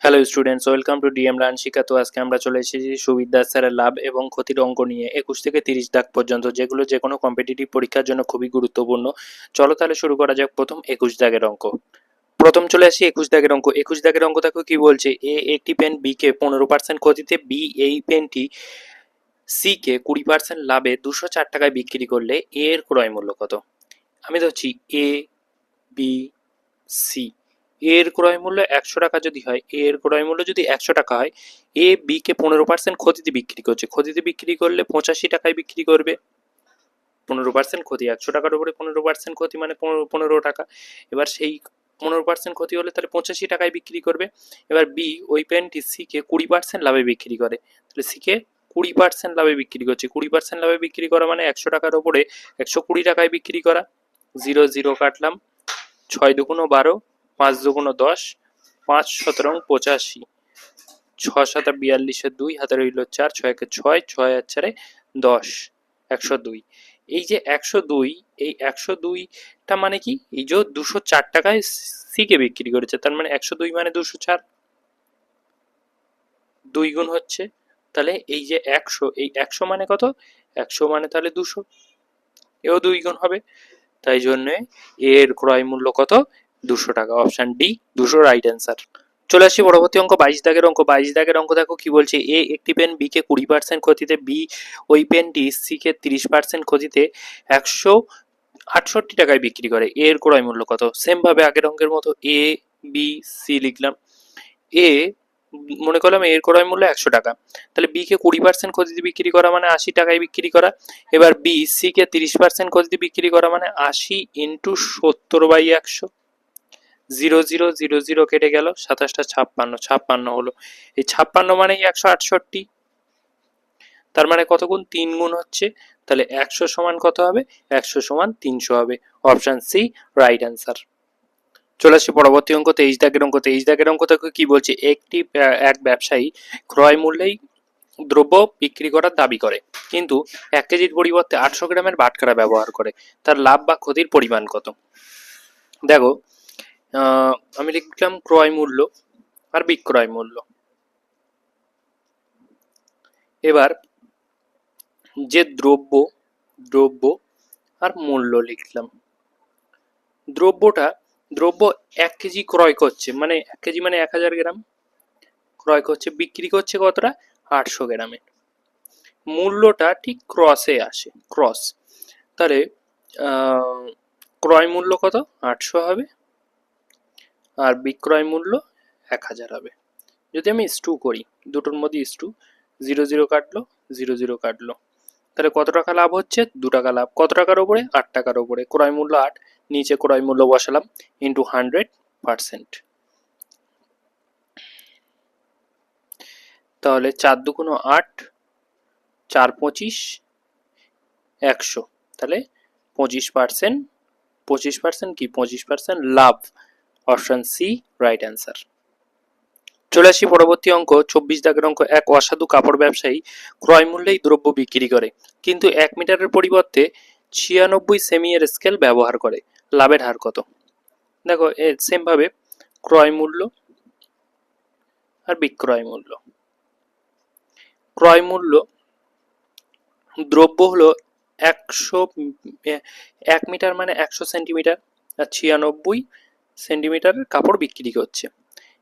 Hello students, welcome to DM learn শিক্ষা। তো আজকে আমরা চলে এসেছি সুবিদ্যা স্যারের লাভ এবং ক্ষতির অঙ্ক নিয়ে 21 থেকে 30 দাগ পর্যন্ত, যেগুলো যে কোনো কম্পিটিটিভ পরীক্ষার জন্য খুবই গুরুত্বপূর্ণ। চলো তাহলে শুরু করা যাক প্রথম 21 দাগের অঙ্ক। প্রথম চলে আসি 21 দাগের অঙ্ক। 21 দাগের অঙ্ক দেখো কি বলছে, এ একটি পেন বি কে 15% ক্ষতিতে, বি এই পেনটি সি কে 20% লাভে 204 টাকায় বিক্রি করলে এ এর ক্রয় মূল্য কত? আমি ধরছি এ, বি, সি। এর ক্রয় মূল্য 100 টাকা যদি হয়, এর ক্রয় মূল্য যদি 100 টাকা হয়, এ বি কে 15% ক্ষতিতে বিক্রি করছে। ক্ষতিতে বিক্রি করলে 85 টাকায় বিক্রি করবে। 15% ক্ষতি, 100 টাকার উপরে 15% ক্ষতি মানে 15 টাকা। এবার সেই 15% ক্ষতি হলে তাহলে 85 টাকায় বিক্রি করবে। এবার বি ওই পেনটি সি কে 20% লাভে বিক্রি করে, তাহলে সি কে 20% লাভে বিক্রি করছে। 20% লাভে বিক্রি করা মানে 100 টাকার উপরে 120 টাকায় বিক্রি করা। 0 0 কাটলাম, 6 দুগুণ 12, 5 দুগুণ 10, 5 17 85, 6 7 42, 2 হাতে রইল 4, 6 একে 6, 6 আর 4 10, 102। এই যে 102, এই 102টা মানে কি, এই যে 204 টাকায় সি কে বিক্রি করেছে, তার মানে 102 মানে 204, 2 গুণ হচ্ছে, তাহলে এই যে 100, এই 100 মানে কত, 100 মানে তাহলে 200, এও 2 গুণ হবে। তাই জন্য এর ক্রয় মূল্য কত? 200 টাকা। Option D 200 right answer. চলে আসি পরবর্তী অঙ্ক 22 দাগের অঙ্ক। 22 দাগের অঙ্ক দেখো কি বলছে, এ একটি পেন বি কে 20% ক্ষতিতে, বি ওই পেনটি সি কে 30% ক্ষতিতে 168 টাকায় বিক্রি করে, এর ক্রয় মূল্য কত? সেম ভাবে আগের অঙ্কের মতো এ, বি, সি লিখলাম। এ মনে করলাম এর ক্রয় মূল্য 100 টাকা, তাহলে বি কে 20% ক্ষতিতে বিক্রি করা মানে 80 টাকায় বিক্রি করা। এবার বি সি কে 30% ক্ষতিতে বিক্রি করা মানে 80 ইন্টু 70/100। 0 0 0 0 কেটে গেল, 27টা 56, 56 হলো। এই 56 মানেই 168, তার মানে কত গুণ? 3 গুণ হচ্ছে। তাহলে 100 সমান কত হবে? 100 সমান 300 হবে। Option C right answer. চলে আসি পরবর্তী অঙ্ক 23 দাগের অঙ্ক। 23 দাগের অঙ্ক থেকে কি বলছে, এক ব্যবসায়ী ক্রয় মূল্যেই দ্রব্য বিক্রি করার দাবি করে, কিন্তু 1 কেজির পরিবর্তে 800 গ্রামের বাটখারা ব্যবহার করে, তার লাভ বা ক্ষতির পরিমাণ কত? দেখো, আমি লিখলাম ক্রয় মূল্য আর বিক্রয় মূল্য। এবার যে দ্রব্য আর মূল্য লিখলাম। দ্রব্য 1 কেজি ক্রয় করছে, মানে 1 কেজি মানে 1000 গ্রাম ক্রয় করছে, বিক্রি করছে কতটা? 800 গ্রামে। মূল্যটা ঠিক ক্রসে আসে, ক্রস। তাহলে ক্রয় মূল্য কত? 800 হবে, আর বিক্রয় মূল্য 1000 হবে। যদি আমি ইস্টু করি, দুটোর মধ্যে ইস্টু, 0 0 কাটলো, 0 0 কাটলো, তাহলে কত টাকা লাভ হচ্ছে? 2 টাকা লাভ। কত টাকার ওপরে? 8 টাকার ওপরে। ক্রয় মূল্য 8, নিচে ক্রয় মূল্য বসালাম, ইন্টু 100%। তাহলে 4 দুগুণ 8, 4 25, 100, তাহলে 25%, 25% কি? 25% লাভ। Option C right answer. চলে আসি পরবর্তী অঙ্ক 24 দাগের অঙ্ক। এক অসাধু কাপড় ব্যবসায়ী ক্রয় মূল্যেই দ্রব্য বিক্রি করে, কিন্তু 1 মিটারের পরিবর্তে 96 সেমি এর স্কেল ব্যবহার করে, লাভের হার কত? দেখো, সেম ভাবে ক্রয় মূল্য আর বিক্রয় মূল্য। ক্রয় মূল্য, দ্রব্য হলো 1 মিটার মানে 100 সেন্টিমিটার, আর 96 সেন্টিমিটারের কাপড় বিক্রি করছে।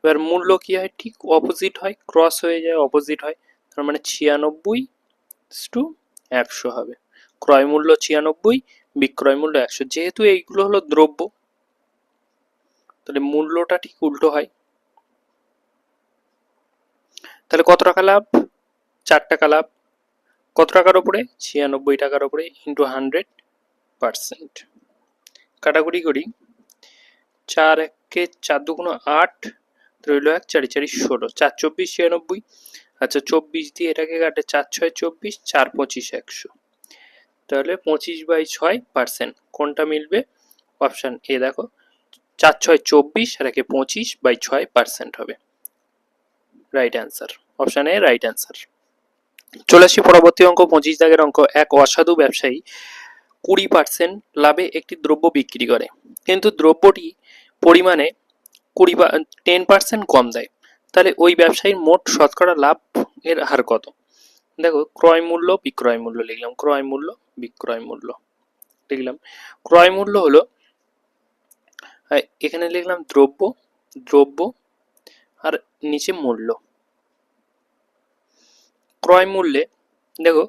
এবার মূল্য কি হয়? ঠিক অপোজিট হয়, ক্রস হয়ে যায়, অপোজিট হয়। তার মানে 96:100 হবে। ক্রয় মূল্য 96, বিক্রয় মূল্য 100। যেহেতু এইগুলো হলো দ্রব্য, তাহলে মূল্যটা ঠিক উল্টো হয়। তাহলে কত টাকা লাভ? 4 টাকা লাভ। কত টাকার উপরে? 96 টাকার উপরে, ইন্টু 100%। কাটাকুটি করি, 4 একে 4 দুগুণ 8, রইল 1, 4 4 16, 4 24 96। আচ্ছা, 24 দিয়ে এটাকে কাটে, 4 6 24, 4 25 100, তাহলে 25/6%। কোনটা মিলবে? অপশন এ দেখো, 4 6 24 আর একে 25/6% হবে। Right answer, option A right answer. চলে আসি পরবর্তী অঙ্ক 25 দাগের অঙ্ক। এক অসাধু ব্যবসায়ী 20% লাভে একটি দ্রব্য বিক্রি করে, কিন্তু দ্রব্যটি পরিমাণে 10% কম দেয়, তাহলে ওই ব্যবসায়ীর মোট শতকরা লাভ এর হার কত? দেখো, ক্রয় মূল্য বিক্রয় মূল্য লিখলাম, ক্রয় মূল্য বিক্রয় মূল্য লিখলাম। ক্রয় মূল্য হলো, এখানে লিখলাম দ্রব্য, দ্রব্য আর নিচে মূল্য। ক্রয় মূল্যে দেখো,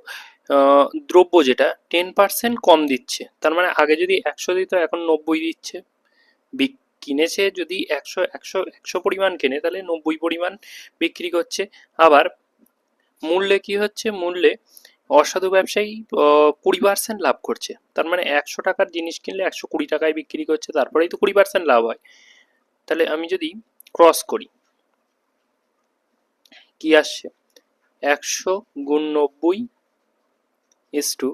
দ্রব্য যেটা 10% কম দিচ্ছে, তার মানে আগে যদি 100 দিত এখন 90 দিচ্ছে। কিনেছে যদি 100 পরিমাণ কেনে তাহলে 90 পরিমাণ বিক্রি করছে। আবার মূল্যে কি হচ্ছে, মূল্যে অসাধু ব্যবসায়ী 20% লাভ করছে, তার মানে 100 টাকার জিনিস কিনলে 120 টাকায় বিক্রি করছে, তারপরেই তো 20% লাভ হয়। তাহলে আমি যদি ক্রস করি, কি আসছে, 100 গুণ 90 ইস টু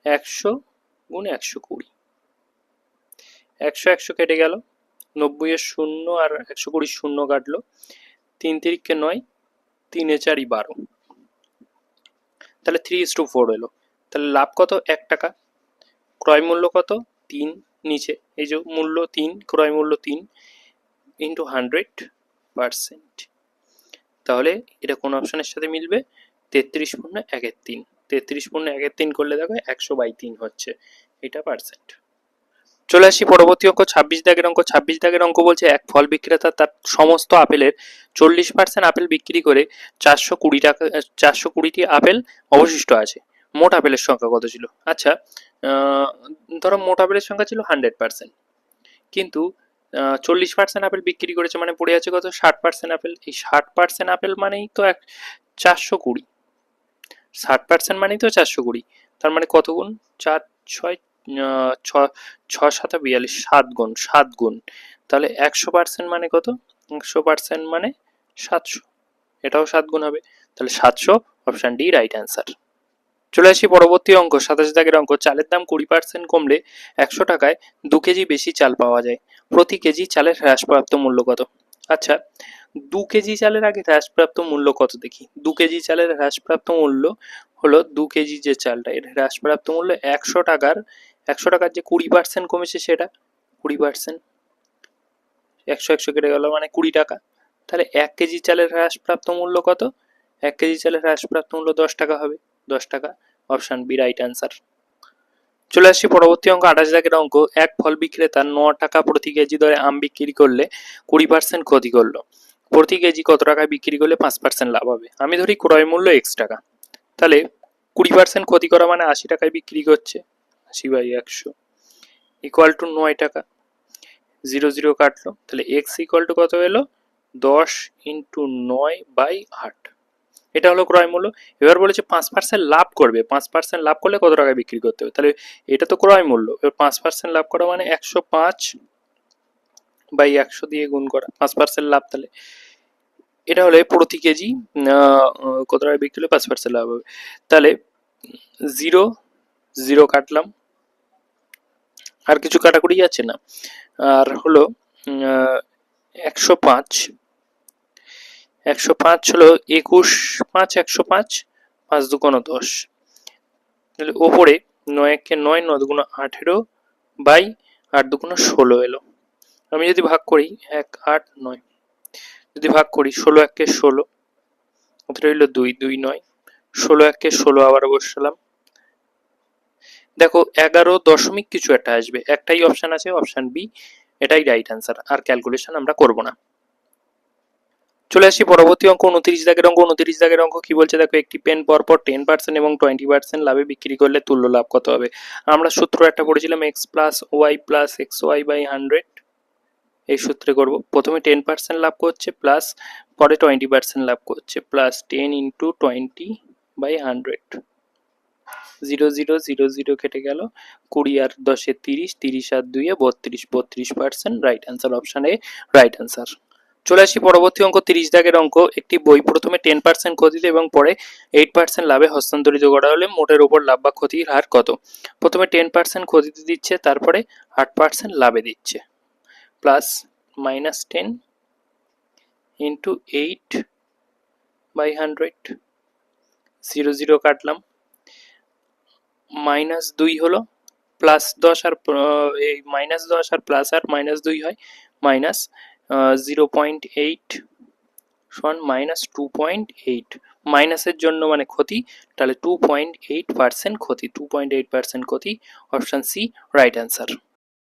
100 গুণ 120, 100 কেটে গেল, 90 এর শূন্য আর 120 শূন্য কাটলো, 3 তিরিকে 9, 3 এ 4 12, তাহলে 3:4 এলো। তাহলে লাভ কত, 1 টাকা। ক্রয় মূল্য কত, 3, নিচে এই যে মূল্য 3, ক্রয় মূল্য 3 ইন্টু 100%। তাহলে এটা কোন অপশনের সাথে মিলবে, 33/1/3, 33/1/3 করলে দেখো 100/3 হচ্ছে, এটা পার্সেন্ট। চলে আসি পরবর্তী অঙ্ক 26 দাগের অঙ্ক। 26 দাগের অঙ্ক বলছে, এক ফল বিক্রেতা তার সমস্ত আপেলের 40% আপেল বিক্রি করে 420টি আপেল অবশিষ্ট আছে। মোট আপেলের সংখ্যা কত ছিল? আচ্ছা, ধরো মোট আপেলের সংখ্যা ছিল 100%, কিন্তু 40% আপেল বিক্রি করেছে, মানে পড়ে আছে কত, 60% আপেল। এই 60% আপেল মানেই তো 420, 60% মানেই তো 420, তার মানে কত গুণ, 4 6 ছ 7 42, 7 গুণ, তাহলে 100% মানে কত, 100% মানে 700, এটাও 7 গুণ হবে, তাহলে 700, অপশন ডি রাইট অ্যান্সার। চলে আসি পরবর্তী অঙ্ক, 27 দাগের অঙ্ক। চালের দাম 20% কমলে 100 টাকায় 2 কেজি বেশি চাল পাওয়া যায়। প্রতি কেজি চালের হ্রাসপ্রাপ্ত মূল্য কত? আচ্ছা, 2 কেজি চালের আগে হ্রাসপ্রাপ্ত মূল্য কত দেখি। 2 কেজি চালের হ্রাসপ্রাপ্ত মূল্য হলো, 2 কেজি যে চালটা এর হ্রাসপ্রাপ্ত মূল্য 100 টাকার, 100 টাকার যে 20% কমেছে সেটা 20%, 100 কেটে গেল মানে 20 টাকা। তাহলে 1 কেজি চালের হ্রাসপ্রাপ্ত মূল্য কত? 1 কেজি চালের হ্রাসপ্রাপ্ত মূল্য 10 টাকা হবে, 10 টাকা, অপশন বি রাইট অ্যান্সার। চলে আসছি পরবর্তী অঙ্ক, 28 দাগের অঙ্ক। এক ফল বিক্রেতা 9 টাকা প্রতি কেজি দরে আম বিক্রি করলে 20% ক্ষতি করলো। প্রতি কেজি কত টাকায় বিক্রি করলে 5% লাভ হবে? আমি ধরি ক্রয় মূল্য x টাকা, তাহলে 20% ক্ষতি করা মানে 80 টাকায় বিক্রি করছে, 80/100 ইকুয়াল টু 9 টাকা, 0 0 কাটলো, তাহলে x ইকুয়াল টু কত এলো, 10 ইন্টু 9/8, এটা হলো ক্রয় মূল্য। এবার বলেছে 5% লাভ করবে, 5% লাভ করলে কত টাকায় বিক্রি করতে হবে, তাহলে এটা তো ক্রয় মূল্য, এবার 5% লাভ করা মানে 105/100 দিয়ে গুণ করা, 5% লাভ, তাহলে এটা হলে প্রতি কেজি কত টাকায় বিক্রি হলে 5% লাভ হবে, তাহলে 0 0 কাটলাম, আর কিছু কাটাকুটি যাচ্ছে না, আর হলো 105, 105 হলো 21/5, 105, 5 2 10, তাহলে ওপরে 9 কে 9, 9 2 18 বাই 8 2 16 এলো। আমি যদি ভাগ করি 1 8 9, যদি ভাগ করি 16 1 কে 16, অতটা হইলো 2 2 9, 16 1 কে 16 আবার বসালাম, দেখো 11 দশমিক কিছু একটা আসবে, একটাই অপশন আছে, অপশন বি, এটাই রাইট অ্যান্সার, আর ক্যালকুলেশন আমরা করব না। চলে আসি পরবর্তী অঙ্ক, 29 দাগের অঙ্ক। 29 দাগের অঙ্ক কি বলছে দেখো, একটি পেন পরপর 10% এবং 20% লাভে বিক্রি করলে তুল্য লাভ কত হবে? আমরা সূত্র একটা পড়েছিলাম, x plus Y plus X Y by 100, এই সূত্রে করব। প্রথমে 10% লাভ করছে, প্লাস পরে 20% লাভ করছে, প্লাস 10 ইন্টু 20/100, 0 0 0 0 কেটে গেল, 20 আর 10 30, 30 আর 2 32, 32%, right answer, option A right answer. চলে আসি পরবর্তী অঙ্ক, 30 দাগের অঙ্ক। একটি বই প্রথমে 10% ক্ষতিতে এবং পরে 8% লাভে হস্তান্তরিত করা হলে মোটের উপর লাভ বা ক্ষতির হার কত? প্রথমে 10% ক্ষতিতে দিচ্ছে, তারপরে 8% লাভে দিচ্ছে, প্লাস -10 ইন্টু 8/100, 0 0 কাটলাম, -2 হলো, +10 আর এই -10 আর প্লাস আর -2 হয়, মাইনাস 0.8 সমান -2.8, মাইনাসের জন্য মানে ক্ষতি, তাহলে 2.8% ক্ষতি, 2.8% ক্ষতি, অপশান সি রাইট অ্যান্সার।